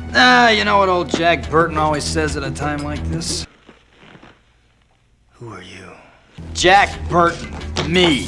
You know what old Jack Burton always says at a time like this? Who are you? Jack Burton. Me.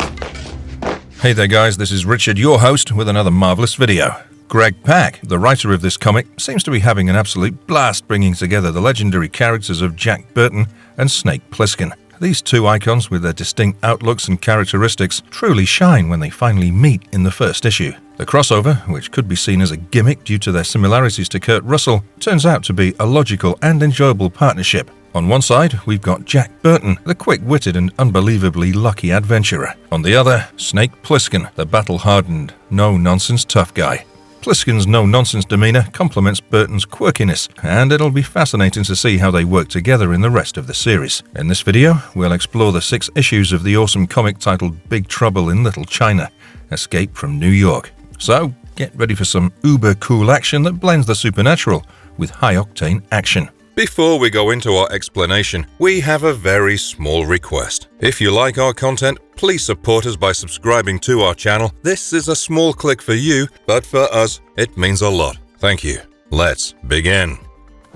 Hey there guys, this is Richard, your host, with another marvelous video. Greg Pak, the writer of this comic, seems to be having an absolute blast bringing together the legendary characters of Jack Burton and Snake Plissken. These two icons, with their distinct outlooks and characteristics, truly shine when they finally meet in the first issue. The crossover, which could be seen as a gimmick due to their similarities to Kurt Russell, turns out to be a logical and enjoyable partnership. On one side, we've got Jack Burton, the quick-witted and unbelievably lucky adventurer. On the other, Snake Plissken, the battle-hardened, no-nonsense tough guy. Plissken's no-nonsense demeanor complements Burton's quirkiness, and it'll be fascinating to see how they work together in the rest of the series. In this video, we'll explore the 6 issues of the awesome comic titled Big Trouble in Little China: Escape from New York. So, get ready for some uber-cool action that blends the supernatural with high-octane action. Before we go into our explanation, we have a very small request. If you like our content, please support us by subscribing to our channel. This is a small click for you, but for us, it means a lot. Thank you. Let's begin.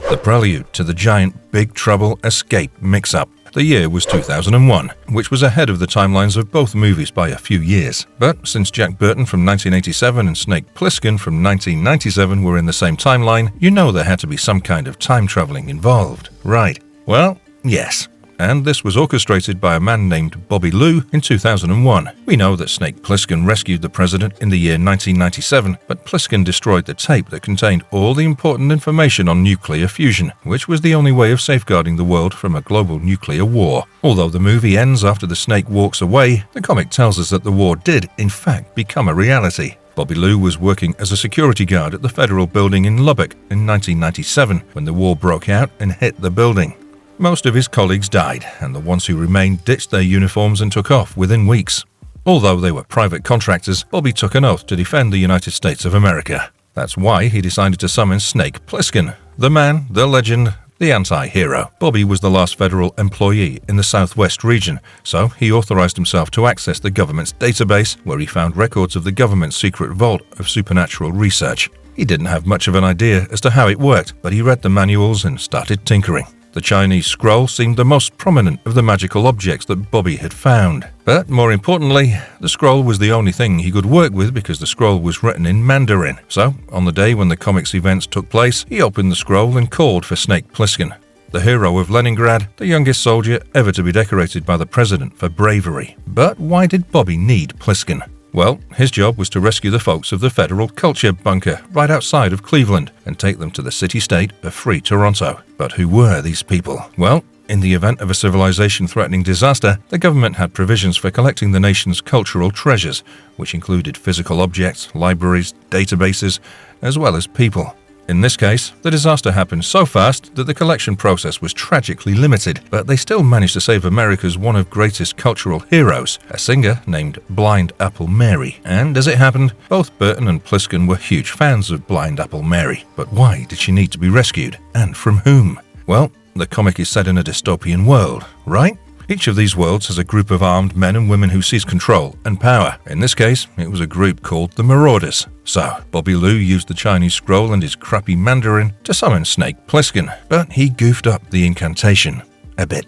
The prelude to the giant Big Trouble Escape mix-up. The year was 2001, which was ahead of the timelines of both movies by a few years. But since Jack Burton from 1987 and Snake Plissken from 1997 were in the same timeline, you know there had to be some kind of time traveling involved, right? Well, yes. And this was orchestrated by a man named Bobby Lou in 2001. We know that Snake Plissken rescued the president in the year 1997, but Plissken destroyed the tape that contained all the important information on nuclear fusion, which was the only way of safeguarding the world from a global nuclear war. Although the movie ends after the snake walks away, the comic tells us that the war did, in fact, become a reality. Bobby Lou was working as a security guard at the federal building in Lubbock in 1997 when the war broke out and hit the building. Most of his colleagues died, and the ones who remained ditched their uniforms and took off within weeks. Although they were private contractors, Bobby took an oath to defend the United States of America. That's why he decided to summon Snake Plissken, the man, the legend, the anti-hero. Bobby was the last federal employee in the Southwest region, so he authorized himself to access the government's database, where he found records of the government's secret vault of supernatural research. He didn't have much of an idea as to how it worked, but he read the manuals and started tinkering. The Chinese scroll seemed the most prominent of the magical objects that Bobby had found. But more importantly, the scroll was the only thing he could work with because the scroll was written in Mandarin. So, on the day when the comic's events took place, he opened the scroll and called for Snake Plissken, the hero of Leningrad, the youngest soldier ever to be decorated by the president for bravery. But why did Bobby need Plissken? Well, his job was to rescue the folks of the Federal Culture Bunker right outside of Cleveland and take them to the city-state of free Toronto. But who were these people? Well, in the event of a civilization-threatening disaster, the government had provisions for collecting the nation's cultural treasures, which included physical objects, libraries, databases, as well as people. In this case, the disaster happened so fast that the collection process was tragically limited, but they still managed to save America's one of greatest cultural heroes, a singer named Blind Apple Mary. And as it happened, both Burton and Plissken were huge fans of Blind Apple Mary. But why did she need to be rescued? And from whom? Well, the comic is set in a dystopian world, right? Each of these worlds has a group of armed men and women who seize control and power. In this case, it was a group called the Marauders. So, Bobby Lou used the Chinese scroll and his crappy Mandarin to summon Snake Plissken, but he goofed up the incantation a bit.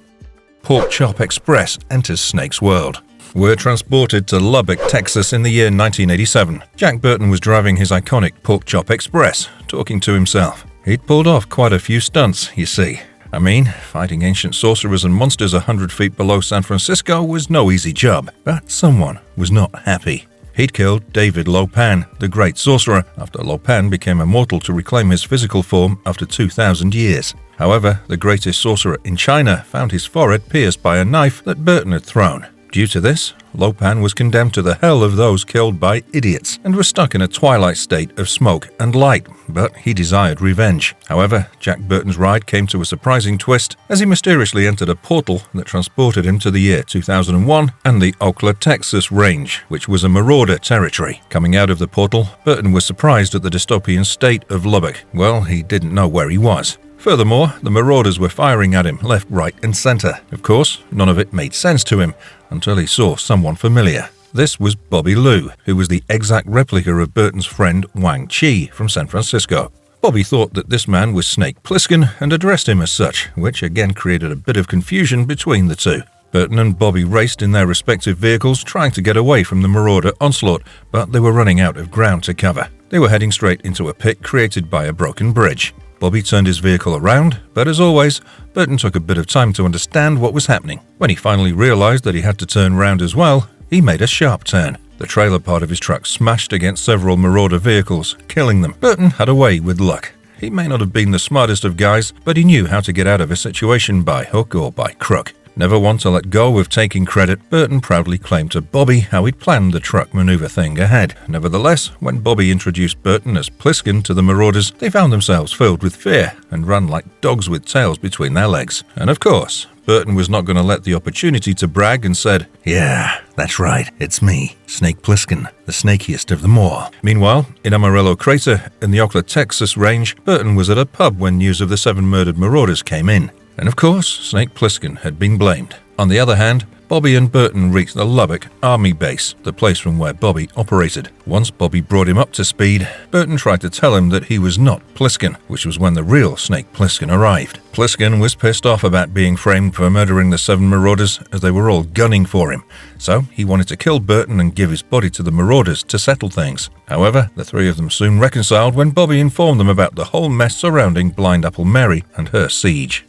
Pork Chop Express enters Snake's world. We're transported to Lubbock, Texas in the year 1987. Jack Burton was driving his iconic Pork Chop Express, talking to himself. He'd pulled off quite a few stunts, you see. I mean, fighting ancient sorcerers and monsters 100 feet below San Francisco was no easy job, but someone was not happy. He'd killed David Lopan, the great sorcerer, after Lopan became immortal to reclaim his physical form after 2,000 years. However, the greatest sorcerer in China found his forehead pierced by a knife that Burton had thrown. Due to this, Lopan was condemned to the hell of those killed by idiots and was stuck in a twilight state of smoke and light, but he desired revenge. However, Jack Burton's ride came to a surprising twist as he mysteriously entered a portal that transported him to the year 2001 and the Oklahoma, Texas range, which was a marauder territory. Coming out of the portal, Burton was surprised at the dystopian state of Lubbock. Well, he didn't know where he was. Furthermore, the marauders were firing at him left, right and center. Of course, none of it made sense to him until he saw someone familiar. This was Bobby Lou, who was the exact replica of Burton's friend Wang Chi from San Francisco. Bobby thought that this man was Snake Plissken and addressed him as such, which again created a bit of confusion between the two. Burton and Bobby raced in their respective vehicles, trying to get away from the marauder onslaught, but they were running out of ground to cover. They were heading straight into a pit created by a broken bridge. Bobby turned his vehicle around, but as always, Burton took a bit of time to understand what was happening. When he finally realized that he had to turn round as well, he made a sharp turn. The trailer part of his truck smashed against several marauder vehicles, killing them. Burton had a way with luck. He may not have been the smartest of guys, but he knew how to get out of a situation by hook or by crook. Never one to let go of taking credit, Burton proudly claimed to Bobby how he'd planned the truck maneuver thing ahead. Nevertheless, when Bobby introduced Burton as Plissken to the marauders, they found themselves filled with fear and ran like dogs with tails between their legs. And of course, Burton was not going to let the opportunity to brag and said, "Yeah, that's right, it's me, Snake Plissken, the snakiest of them all." Meanwhile, in Amarillo Crater, in the Ocala, Texas range, Burton was at a pub when news of the 7 murdered marauders came in. And of course, Snake Plissken had been blamed. On the other hand, Bobby and Burton reached the Lubbock Army Base, the place from where Bobby operated. Once Bobby brought him up to speed, Burton tried to tell him that he was not Plissken, which was when the real Snake Plissken arrived. Plissken was pissed off about being framed for murdering the 7 marauders as they were all gunning for him, so he wanted to kill Burton and give his body to the marauders to settle things. However, the 3 of them soon reconciled when Bobby informed them about the whole mess surrounding Blind Apple Mary and her siege.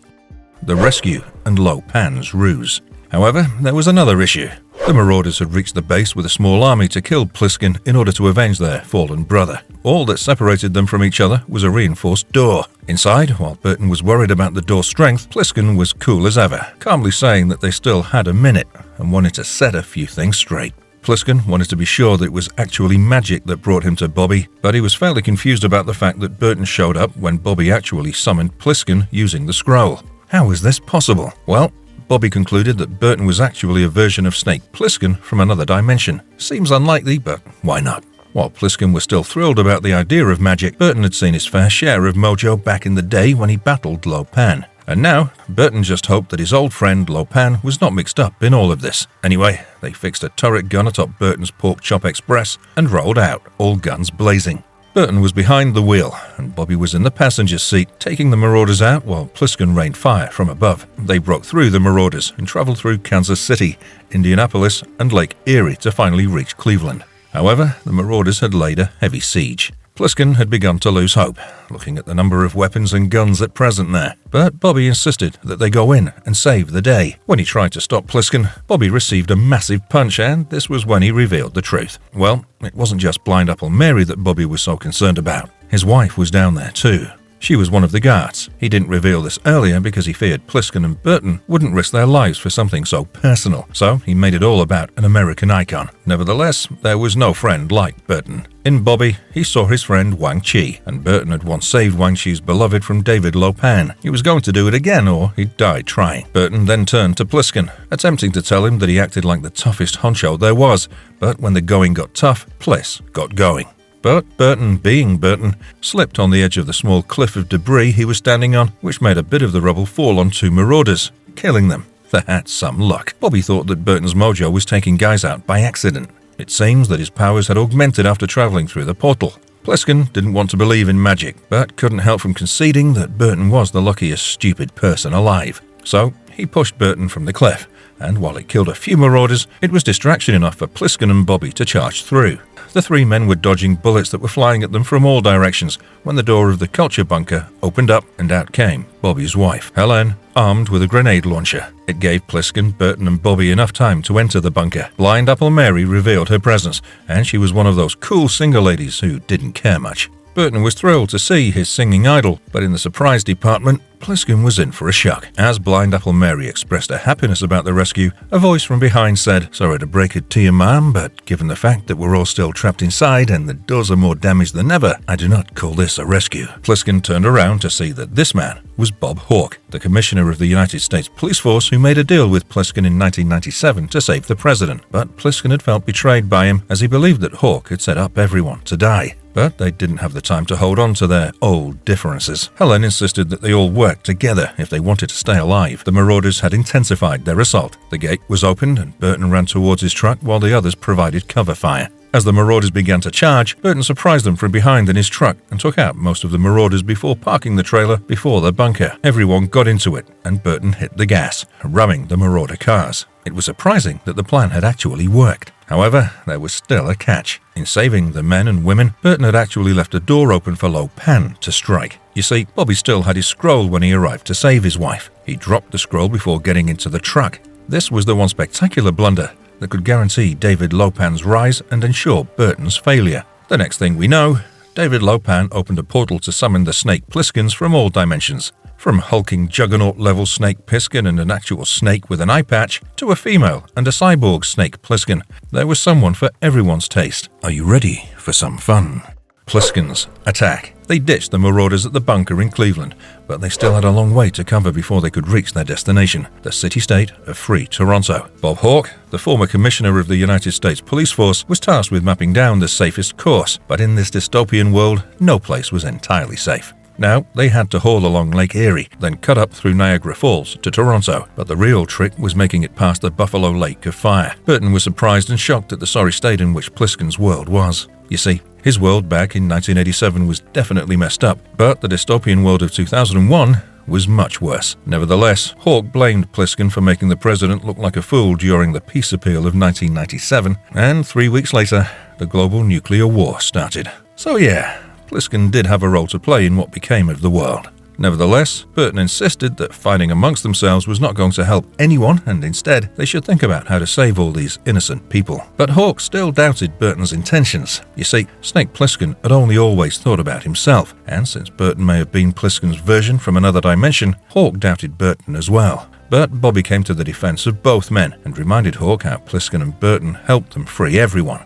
The rescue and Lo Pan's ruse. However, there was another issue. The marauders had reached the base with a small army to kill Plissken in order to avenge their fallen brother. All that separated them from each other was a reinforced door. Inside, while Burton was worried about the door's strength, Plissken was cool as ever, calmly saying that they still had a minute and wanted to set a few things straight. Plissken wanted to be sure that it was actually magic that brought him to Bobby, but he was fairly confused about the fact that Burton showed up when Bobby actually summoned Plissken using the scroll. How was this possible? Well, Bobby concluded that Burton was actually a version of Snake Plissken from another dimension. Seems unlikely, but why not? While Plissken was still thrilled about the idea of magic, Burton had seen his fair share of mojo back in the day when he battled Lo Pan. And now, Burton just hoped that his old friend Lo Pan was not mixed up in all of this. Anyway, they fixed a turret gun atop Burton's Pork Chop Express and rolled out, all guns blazing. Burton was behind the wheel, and Bobby was in the passenger seat, taking the marauders out while Plissken rained fire from above. They broke through the marauders and traveled through Kansas City, Indianapolis, and Lake Erie to finally reach Cleveland. However, the marauders had laid a heavy siege. Plissken had begun to lose hope, looking at the number of weapons and guns at present there. But Bobby insisted that they go in and save the day. When he tried to stop Plissken, Bobby received a massive punch, and this was when he revealed the truth. Well, it wasn't just Blind Apple Mary that Bobby was so concerned about. His wife was down there too. She was one of the guards. He didn't reveal this earlier because he feared Plissken and Burton wouldn't risk their lives for something so personal, so he made it all about an American icon. Nevertheless, there was no friend like Burton. In Bobby, he saw his friend Wang Chi, and Burton had once saved Wang Chi's beloved from David Lo Pan. He was going to do it again or he'd die trying. Burton then turned to Plissken, attempting to tell him that he acted like the toughest honcho there was, but when the going got tough, Pliss got going. But Burton, being Burton, slipped on the edge of the small cliff of debris he was standing on, which made a bit of the rubble fall on 2 marauders, killing them. They had some luck. Bobby thought that Burton's mojo was taking guys out by accident. It seems that his powers had augmented after traveling through the portal. Plissken didn't want to believe in magic, but couldn't help from conceding that Burton was the luckiest stupid person alive. So he pushed Burton from the cliff, and while it killed a few marauders, it was distraction enough for Plissken and Bobby to charge through. The 3 men were dodging bullets that were flying at them from all directions when the door of the culture bunker opened up and out came Bobby's wife, Helen, armed with a grenade launcher. It gave Plissken, Burton and Bobby enough time to enter the bunker. Blind Apple Mary revealed her presence, and she was one of those cool single ladies who didn't care much. Burton was thrilled to see his singing idol, but in the surprise department, Plissken was in for a shock. As Blind Apple Mary expressed her happiness about the rescue, a voice from behind said, "Sorry to break it to you, ma'am, but given the fact that we're all still trapped inside and the doors are more damaged than ever, I do not call this a rescue." Plissken turned around to see that this man was Bob Hawke, the commissioner of the United States Police Force who made a deal with Plissken in 1997 to save the president. But Plissken had felt betrayed by him as he believed that Hawke had set up everyone to die. But they didn't have the time to hold on to their old differences. Helen insisted that they all work together if they wanted to stay alive. The marauders had intensified their assault. The gate was opened and Burton ran towards his truck while the others provided cover fire. As the marauders began to charge, Burton surprised them from behind in his truck and took out most of the marauders before parking the trailer before the bunker. Everyone got into it, and Burton hit the gas, ramming the marauder cars. It was surprising that the plan had actually worked. However, there was still a catch. In saving the men and women, Burton had actually left a door open for Lo Pan to strike. You see, Bobby still had his scroll when he arrived to save his wife. He dropped the scroll before getting into the truck. This was the one spectacular blunder that could guarantee David Lo Pan's rise and ensure Burton's failure. The next thing we know, David Lo Pan opened a portal to summon the snake Plisskens from all dimensions. From hulking juggernaut-level snake Plissken and an actual snake with an eye patch, to a female and a cyborg snake Plissken, there was someone for everyone's taste. Are you ready for some fun? Plisskens attack. They ditched the marauders at the bunker in Cleveland, but they still had a long way to cover before they could reach their destination, the city-state of Free Toronto. Bob Hawke, the former commissioner of the United States Police Force, was tasked with mapping down the safest course, but in this dystopian world, no place was entirely safe. Now, they had to haul along Lake Erie, then cut up through Niagara Falls to Toronto, but the real trick was making it past the Buffalo Lake of Fire. Burton was surprised and shocked at the sorry state in which Plissken's world was. You see, his world back in 1987 was definitely messed up, but the dystopian world of 2001 was much worse. Nevertheless, Hawke blamed Plissken for making the president look like a fool during the peace appeal of 1997, and 3 weeks later, the global nuclear war started. So yeah, Plissken did have a role to play in what became of the world. Nevertheless, Burton insisted that fighting amongst themselves was not going to help anyone, and instead, they should think about how to save all these innocent people. But Hawke still doubted Burton's intentions. You see, Snake Plissken had only always thought about himself, and since Burton may have been Plisken's version from another dimension, Hawke doubted Burton as well. But Bobby came to the defense of both men and reminded Hawke how Plissken and Burton helped them free everyone.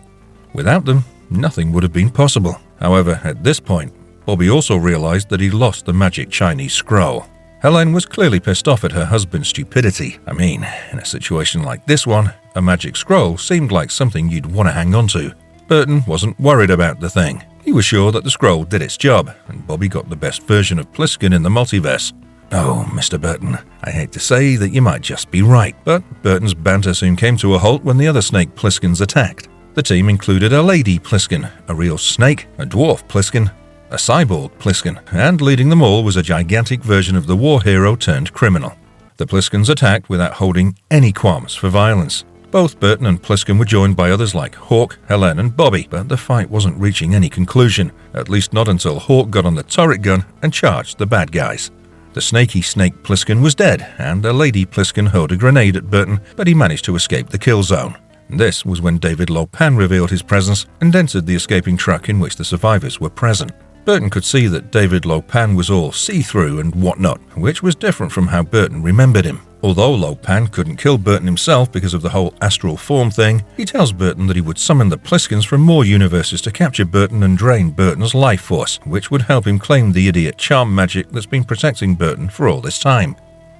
Without them, nothing would have been possible. However, at this point, Bobby also realized that he'd lost the magic Chinese scroll. Helen was clearly pissed off at her husband's stupidity. I mean, in a situation like this one, a magic scroll seemed like something you'd want to hang on to. Burton wasn't worried about the thing. He was sure that the scroll did its job, and Bobby got the best version of Plissken in the multiverse. Oh, Mr. Burton, I hate to say that you might just be right, but Burton's banter soon came to a halt when the other snake Plisskens attacked. The team included a lady Plissken, a real snake, a dwarf Plissken, a cyborg Plissken, and leading them all was a gigantic version of the war hero turned criminal. The Plisskens attacked without holding any qualms for violence. Both Burton and Plissken were joined by others like Hawke, Helen, and Bobby, but the fight wasn't reaching any conclusion, at least not until Hawke got on the turret gun and charged the bad guys. The snaky snake Plissken was dead, and a lady Plissken hurled a grenade at Burton, but he managed to escape the kill zone. This was when David Lo Pan revealed his presence and entered the escaping truck in which the survivors were present. Burton could see that David Lo Pan was all see-through and whatnot, which was different from how Burton remembered him. Although Lo Pan couldn't kill Burton himself because of the whole astral form thing, he tells Burton that he would summon the Plisskens from more universes to capture Burton and drain Burton's life force, which would help him claim the idiot charm magic that's been protecting Burton for all this time.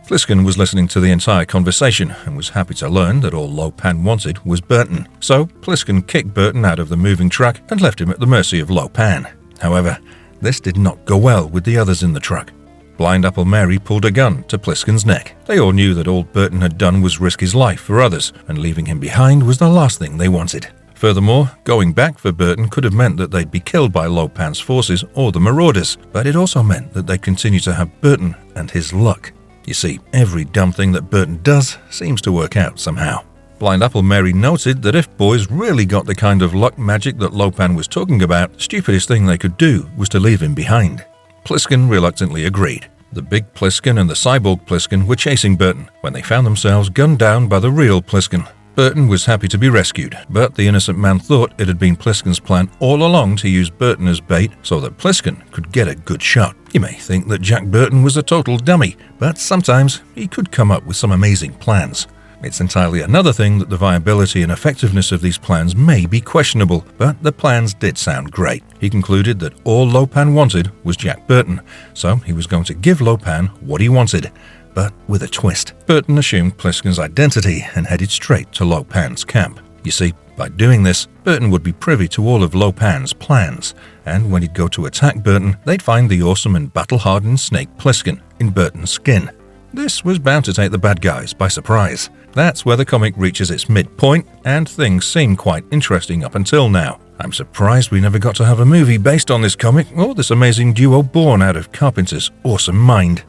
Plissken was listening to the entire conversation and was happy to learn that all Lo Pan wanted was Burton. So Plissken kicked Burton out of the moving truck and left him at the mercy of Lo Pan. However, this did not go well with the others in the truck. Blind Apple Mary pulled a gun to Plisken's neck. They all knew that all Burton had done was risk his life for others, and leaving him behind was the last thing they wanted. Furthermore, going back for Burton could have meant that they'd be killed by Lo Pan's forces or the marauders, but it also meant that they'd continue to have Burton and his luck. You see, every dumb thing that Burton does seems to work out somehow. Blind Apple Mary noted that if boys really got the kind of luck magic that Lo Pan was talking about, the stupidest thing they could do was to leave him behind. Plissken reluctantly agreed. The big Plissken and the cyborg Plissken were chasing Burton when they found themselves gunned down by the real Plissken. Burton was happy to be rescued, but the innocent man thought it had been Plisken's plan all along to use Burton as bait so that Plissken could get a good shot. You may think that Jack Burton was a total dummy, but sometimes he could come up with some amazing plans. It's entirely another thing that the viability and effectiveness of these plans may be questionable, but the plans did sound great. He concluded that all Lo Pan wanted was Jack Burton, so he was going to give Lo Pan what he wanted, but with a twist. Burton assumed Plisken's identity and headed straight to Lo Pan's camp. You see, by doing this, Burton would be privy to all of Lopan's plans, and when he'd go to attack Burton, they'd find the awesome and battle-hardened snake Plissken in Burton's skin. This was bound to take the bad guys by surprise. That's where the comic reaches its midpoint, and things seem quite interesting up until now. I'm surprised we never got to have a movie based on this comic, or this amazing duo born out of Carpenter's awesome mind.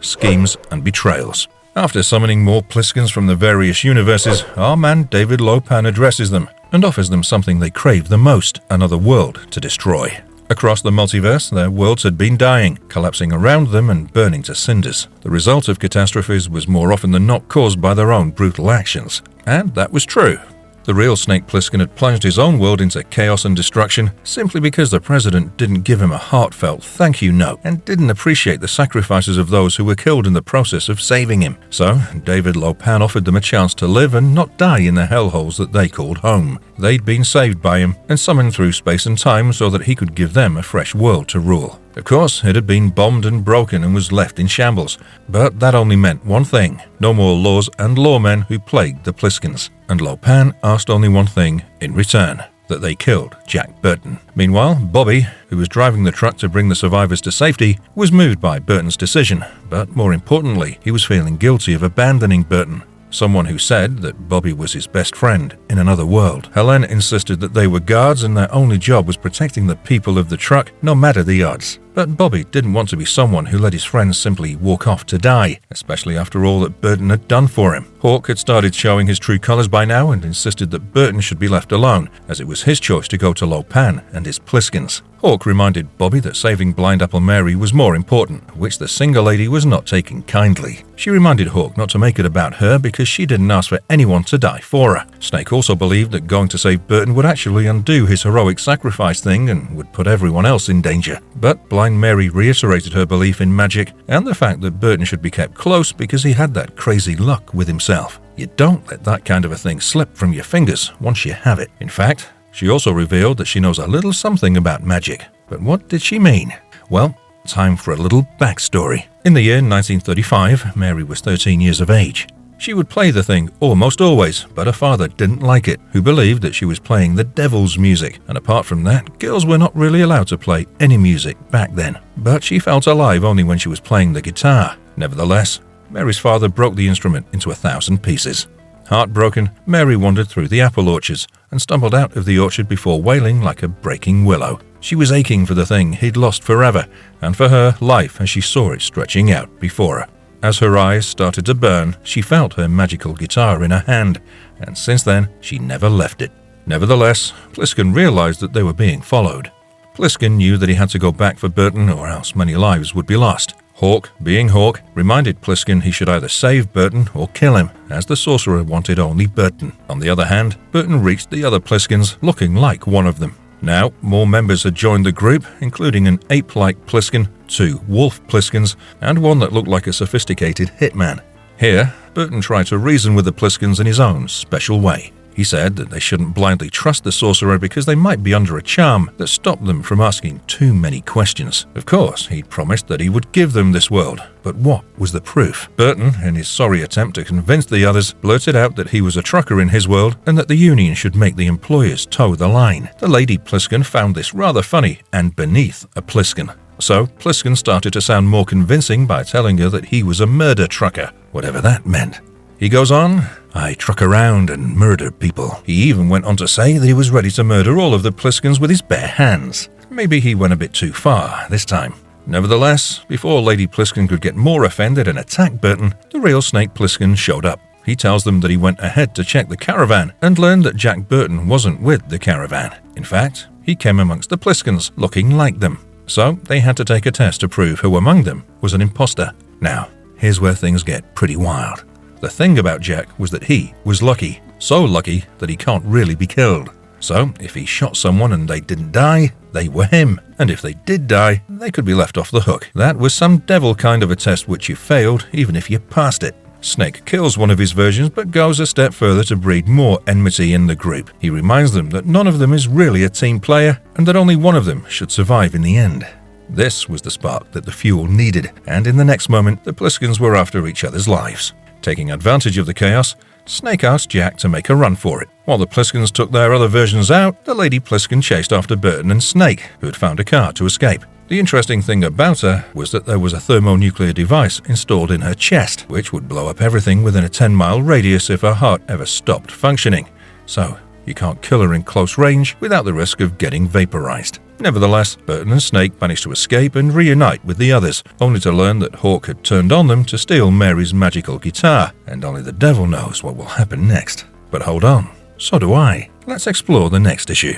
Schemes and betrayals. After summoning more Plisskens from the various universes, our man David Lopan addresses them and offers them something they crave the most, another world to destroy. Across the multiverse, their worlds had been dying, collapsing around them and burning to cinders. The result of catastrophes was more often than not caused by their own brutal actions. And that was true. The real Snake Plissken had plunged his own world into chaos and destruction simply because the president didn't give him a heartfelt thank you note and didn't appreciate the sacrifices of those who were killed in the process of saving him. So, David Lopan offered them a chance to live and not die in the hellholes that they called home. They'd been saved by him and summoned through space and time so that he could give them a fresh world to rule. Of course, it had been bombed and broken and was left in shambles, but that only meant one thing: no more laws and lawmen who plagued the Plisskens. And Lopan asked only one thing in return: that they killed Jack Burton. Meanwhile, Bobby, who was driving the truck to bring the survivors to safety, was moved by Burton's decision, but more importantly, he was feeling guilty of abandoning Burton. Someone who said that Bobby was his best friend in another world. Helen insisted that they were guards and their only job was protecting the people of the truck, no matter the odds. But Bobby didn't want to be someone who let his friends simply walk off to die, especially after all that Burton had done for him. Hawk had started showing his true colors by now and insisted that Burton should be left alone, as it was his choice to go to Lopan and his Plisskens. Hawk reminded Bobby that saving Blind Apple Mary was more important, which the single lady was not taking kindly. She reminded Hawk not to make it about her because she didn't ask for anyone to die for her. Snake also believed that going to save Burton would actually undo his heroic sacrifice thing and would put everyone else in danger. But Blind Mary reiterated her belief in magic and the fact that Burton should be kept close because he had that crazy luck with himself. You don't let that kind of a thing slip from your fingers once you have it. In fact, she also revealed that she knows a little something about magic. But what did she mean? Well, time for a little backstory. In the year 1935, Mary was 13 years of age. She would play the thing almost always, but her father didn't like it, who believed that she was playing the devil's music, and apart from that, girls were not really allowed to play any music back then. But she felt alive only when she was playing the guitar. Nevertheless, Mary's father broke the instrument into 1,000 pieces. Heartbroken, Mary wandered through the apple orchards and stumbled out of the orchard before wailing like a breaking willow. She was aching for the thing he'd lost forever, and for her life as she saw it stretching out before her. As her eyes started to burn, she felt her magical guitar in her hand, and since then, she never left it. Nevertheless, Plissken realized that they were being followed. Plissken knew that he had to go back for Burton or else many lives would be lost. Hawk, being Hawk, reminded Plissken he should either save Burton or kill him, as the sorcerer wanted only Burton. On the other hand, Burton reached the other Plisskens looking like one of them. Now, more members had joined the group, including an ape-like Plissken, 2 wolf Plisskens, and one that looked like a sophisticated hitman. Here, Burton tried to reason with the Plisskens in his own special way. He said that they shouldn't blindly trust the sorcerer because they might be under a charm that stopped them from asking too many questions. Of course, he'd promised that he would give them this world, but what was the proof? Burton, in his sorry attempt to convince the others, blurted out that he was a trucker in his world and that the union should make the employers toe the line. The Lady Plissken found this rather funny and beneath a Plissken. So, Plissken started to sound more convincing by telling her that he was a murder trucker, whatever that meant. He goes on, "I truck around and murder people." He even went on to say that he was ready to murder all of the Plisskens with his bare hands. Maybe he went a bit too far this time. Nevertheless, before Lady Plissken could get more offended and attack Burton, the real Snake Plissken showed up. He tells them that he went ahead to check the caravan and learned that Jack Burton wasn't with the caravan. In fact, he came amongst the Plisskens looking like them. So they had to take a test to prove who among them was an imposter. Now, here's where things get pretty wild. The thing about Jack was that he was lucky, so lucky that he can't really be killed. So, if he shot someone and they didn't die, they were him. And if they did die, they could be left off the hook. That was some devil kind of a test which you failed, even if you passed it. Snake kills one of his versions, but goes a step further to breed more enmity in the group. He reminds them that none of them is really a team player, and that only one of them should survive in the end. This was the spark that the fuel needed, and in the next moment, the Plisskens were after each other's lives. Taking advantage of the chaos, Snake asked Jack to make a run for it. While the Plisskens took their other versions out, the Lady Plissken chased after Burton and Snake, who had found a car to escape. The interesting thing about her was that there was a thermonuclear device installed in her chest, which would blow up everything within a 10-mile radius if her heart ever stopped functioning. So, you can't kill her in close range without the risk of getting vaporized. Nevertheless, Burton and Snake managed to escape and reunite with the others, only to learn that Hawk had turned on them to steal Mary's magical guitar, and only the devil knows what will happen next. But hold on, so do I. Let's explore the next issue.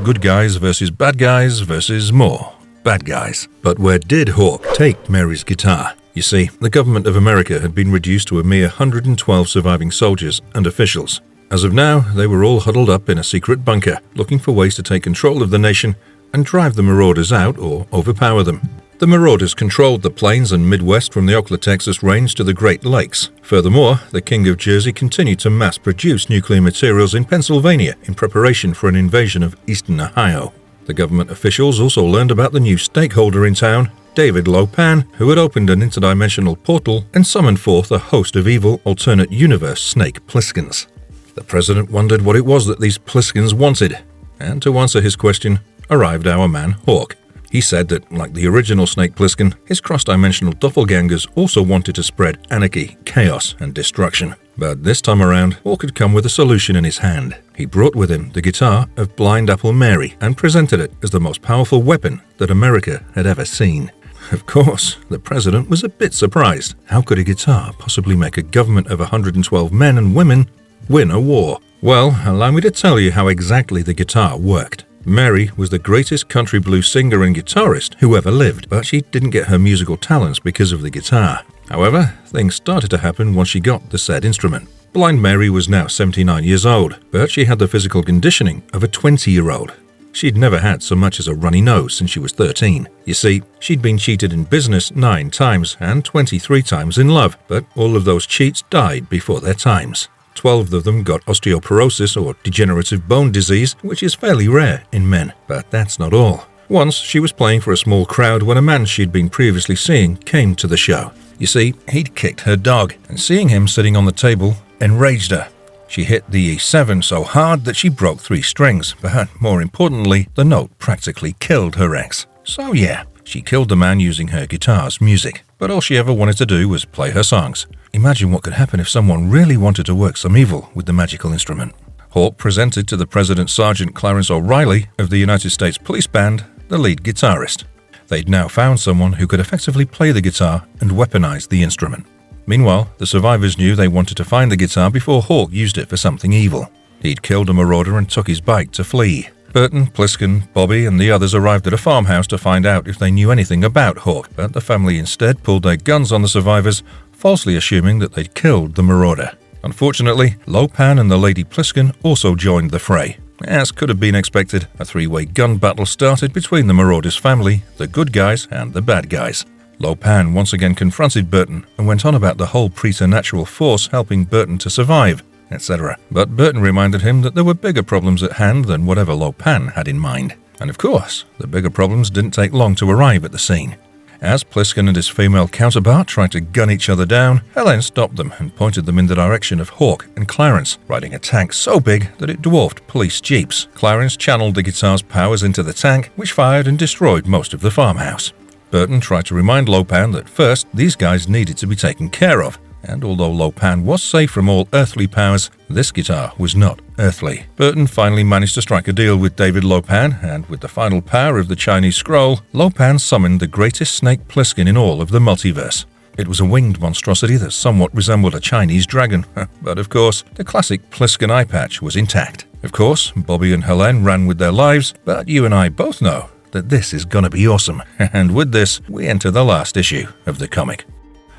Good guys versus bad guys versus more bad guys. But where did Hawk take Mary's guitar? You see, the government of America had been reduced to a mere 112 surviving soldiers and officials. As of now, they were all huddled up in a secret bunker, looking for ways to take control of the nation and drive the marauders out or overpower them. The marauders controlled the plains and Midwest from the Oklahoma, Texas range to the Great Lakes. Furthermore, the King of Jersey continued to mass-produce nuclear materials in Pennsylvania in preparation for an invasion of eastern Ohio. The government officials also learned about the new stakeholder in town, David Lopan, who had opened an interdimensional portal and summoned forth a host of evil alternate universe snake Plisskens. The president wondered what it was that these Plisskens wanted, and to answer his question, arrived our man Hawk. He said that, like the original Snake Plissken, his cross-dimensional doppelgangers also wanted to spread anarchy, chaos, and destruction. But this time around, Hawk had come with a solution in his hand. He brought with him the guitar of Blind Apple Mary and presented it as the most powerful weapon that America had ever seen. Of course, the president was a bit surprised. How could a guitar possibly make a government of 112 men and women win a war? Well, allow me to tell you how exactly the guitar worked. Mary was the greatest country blues singer and guitarist who ever lived, but she didn't get her musical talents because of the guitar. However, things started to happen once she got the said instrument. Blind Mary was now 79 years old, but she had the physical conditioning of a 20-year-old. She'd never had so much as a runny nose since she was 13. You see, she'd been cheated in business 9 times and 23 times in love, but all of those cheats died before their times. 12 of them got osteoporosis or degenerative bone disease, which is fairly rare in men. But that's not all. Once, she was playing for a small crowd when a man she'd been previously seeing came to the show. You see, he'd kicked her dog, and seeing him sitting on the table enraged her. She hit the E7 so hard that she broke 3 strings, but more importantly, the note practically killed her ex. So yeah, she killed the man using her guitar's music, but all she ever wanted to do was play her songs. Imagine what could happen if someone really wanted to work some evil with the magical instrument. Hawk presented to the President Sergeant Clarence O'Reilly of the United States Police Band the lead guitarist. They'd now found someone who could effectively play the guitar and weaponize the instrument. Meanwhile, the survivors knew they wanted to find the guitar before Hawk used it for something evil. He'd killed a marauder and took his bike to flee. Burton, Plissken, Bobby, and the others arrived at a farmhouse to find out if they knew anything about Hawk, but the family instead pulled their guns on the survivors, falsely assuming that they'd killed the marauder. Unfortunately, Lopan and the Lady Plissken also joined the fray. As could have been expected, a 3-way gun battle started between the marauders' family, the good guys, and the bad guys. Lopan once again confronted Burton and went on about the whole preternatural force helping Burton to survive, etc. But Burton reminded him that there were bigger problems at hand than whatever Lopan had in mind. And of course, the bigger problems didn't take long to arrive at the scene. As Plissken and his female counterpart tried to gun each other down, Helen stopped them and pointed them in the direction of Hawk and Clarence, riding a tank so big that it dwarfed police jeeps. Clarence channeled the guitar's powers into the tank, which fired and destroyed most of the farmhouse. Burton tried to remind Lopan that first, these guys needed to be taken care of, and although Lopan was safe from all earthly powers, this guitar was not earthly. Burton finally managed to strike a deal with David Lopan, and with the final power of the Chinese scroll, Lopan summoned the greatest snake Plissken in all of the multiverse. It was a winged monstrosity that somewhat resembled a Chinese dragon, but of course, the classic Plissken eye patch was intact. Of course, Bobby and Helen ran with their lives, but you and I both know that this is gonna be awesome. And with this, we enter the last issue of the comic.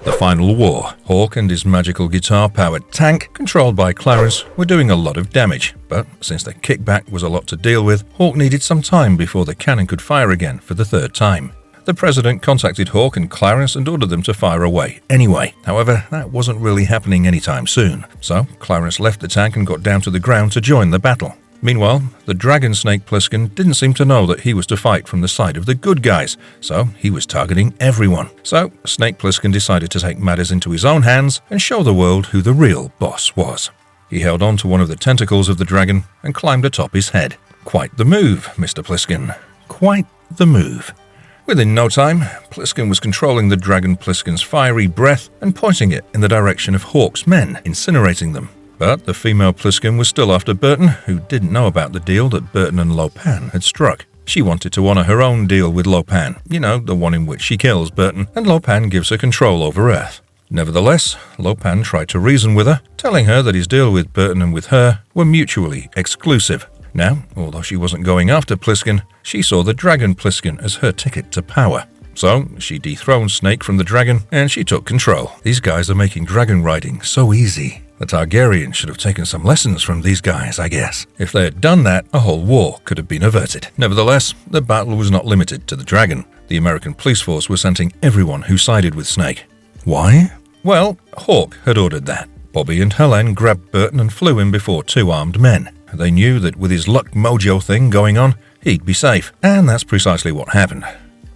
The final war. Hawk and his magical guitar-powered tank, controlled by Clarence, were doing a lot of damage, but since the kickback was a lot to deal with, Hawk needed some time before the cannon could fire again for the 3rd time. The president contacted Hawk and Clarence and ordered them to fire away anyway. However, that wasn't really happening anytime soon, so Clarence left the tank and got down to the ground to join the battle. Meanwhile, the dragon snake Plissken didn't seem to know that he was to fight from the side of the good guys, so he was targeting everyone. So, Snake Plissken decided to take matters into his own hands and show the world who the real boss was. He held on to one of the tentacles of the dragon and climbed atop his head. Quite the move, Mr. Plissken. Quite the move. Within no time, Plissken was controlling the dragon Plissken's fiery breath and pointing it in the direction of Hawk's men, incinerating them. But the female Plissken was still after Burton, who didn't know about the deal that Burton and Lopan had struck. She wanted to honor her own deal with Lopan, the one in which she kills Burton, and Lopan gives her control over Earth. Nevertheless, Lopan tried to reason with her, telling her that his deal with Burton and with her were mutually exclusive. Now, although she wasn't going after Plissken, she saw the dragon Plissken as her ticket to power. So, she dethroned Snake from the dragon, and she took control. These guys are making dragon riding so easy. The Targaryens should have taken some lessons from these guys, I guess. If they had done that, a whole war could have been averted. Nevertheless, the battle was not limited to the dragon. The American police force was sending everyone who sided with Snake. Why? Well, Hawk had ordered that. Bobby and Helen grabbed Burton and flew him before two armed men. They knew that with his luck mojo thing going on, he'd be safe. And that's precisely what happened.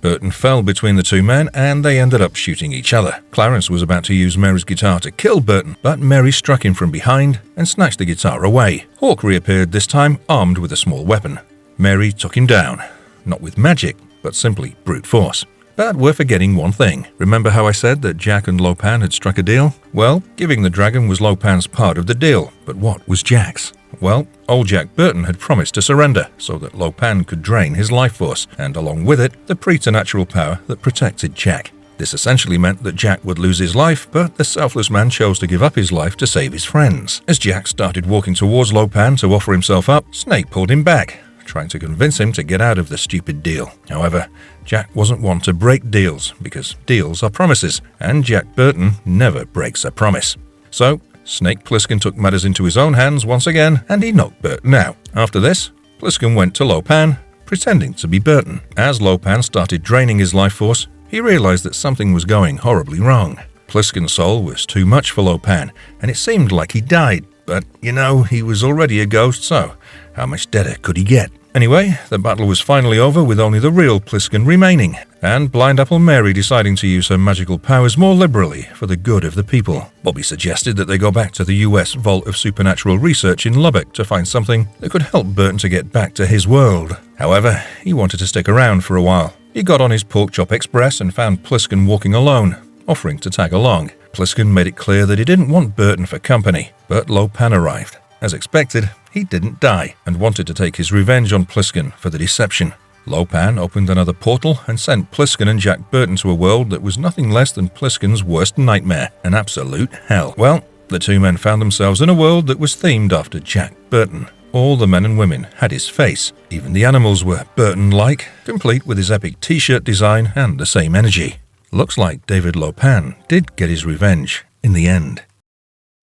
Burton fell between the two men and they ended up shooting each other. Clarence was about to use Mary's guitar to kill Burton, but Mary struck him from behind and snatched the guitar away. Hawk reappeared this time armed with a small weapon. Mary took him down. Not with magic, but simply brute force. But we're forgetting one thing. Remember how I said that Jack and Lopan had struck a deal? Well, giving the dragon was Lopan's part of the deal, but what was Jack's? Well, old Jack Burton had promised to surrender so that Lopan could drain his life force, and along with it, the preternatural power that protected Jack. This essentially meant that Jack would lose his life, but the selfless man chose to give up his life to save his friends. As Jack started walking towards Lopan to offer himself up, Snake pulled him back, trying to convince him to get out of the stupid deal. However, Jack wasn't one to break deals, because deals are promises, and Jack Burton never breaks a promise. So, Snake Plissken took matters into his own hands once again, and he knocked Burton out. After this, Plissken went to Lopan, pretending to be Burton. As Lopan started draining his life force, he realized that something was going horribly wrong. Plissken's soul was too much for Lopan, and it seemed like he died. But, he was already a ghost, so how much deader could he get? Anyway, the battle was finally over with only the real Plissken remaining, and Blind Apple Mary deciding to use her magical powers more liberally for the good of the people. Bobby suggested that they go back to the US Vault of Supernatural Research in Lubbock to find something that could help Burton to get back to his world. However, he wanted to stick around for a while. He got on his Pork Chop Express and found Plissken walking alone, offering to tag along. Plissken made it clear that he didn't want Burton for company, but Lopan arrived. As expected, he didn't die and wanted to take his revenge on Plissken for the deception. Lopan opened another portal and sent Plissken and Jack Burton to a world that was nothing less than Plissken's worst nightmare, an absolute hell. Well, the two men found themselves in a world that was themed after Jack Burton. All the men and women had his face. Even the animals were Burton-like, complete with his epic t-shirt design and the same energy. Looks like David Lopan did get his revenge in the end.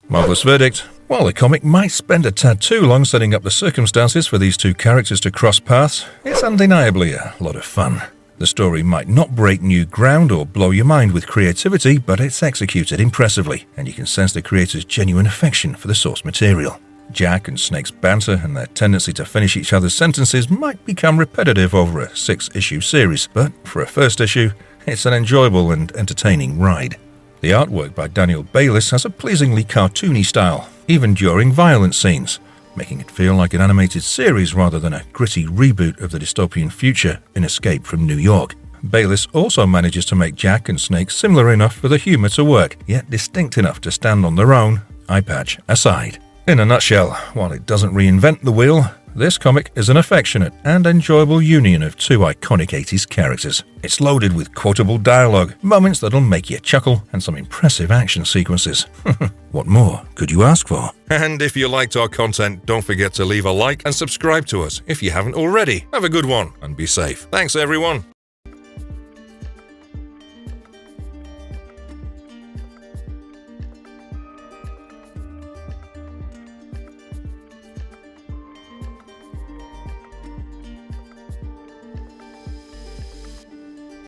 Marvelous verdict. While the comic might spend a tad too long setting up the circumstances for these two characters to cross paths, it's undeniably a lot of fun. The story might not break new ground or blow your mind with creativity, but it's executed impressively, and you can sense the creator's genuine affection for the source material. Jack and Snake's banter and their tendency to finish each other's sentences might become repetitive over a 6-issue series, but for a first issue, it's an enjoyable and entertaining ride. The artwork by Daniel Bayliss has a pleasingly cartoony style, even during violent scenes, making it feel like an animated series rather than a gritty reboot of the dystopian future in Escape from New York. Bayliss also manages to make Jack and Snake similar enough for the humor to work, yet distinct enough to stand on their own, eye patch aside. In a nutshell, while it doesn't reinvent the wheel, this comic is an affectionate and enjoyable union of two iconic 80s characters. It's loaded with quotable dialogue, moments that'll make you chuckle, and some impressive action sequences. What more could you ask for? And if you liked our content, don't forget to leave a like and subscribe to us if you haven't already. Have a good one and be safe. Thanks, everyone.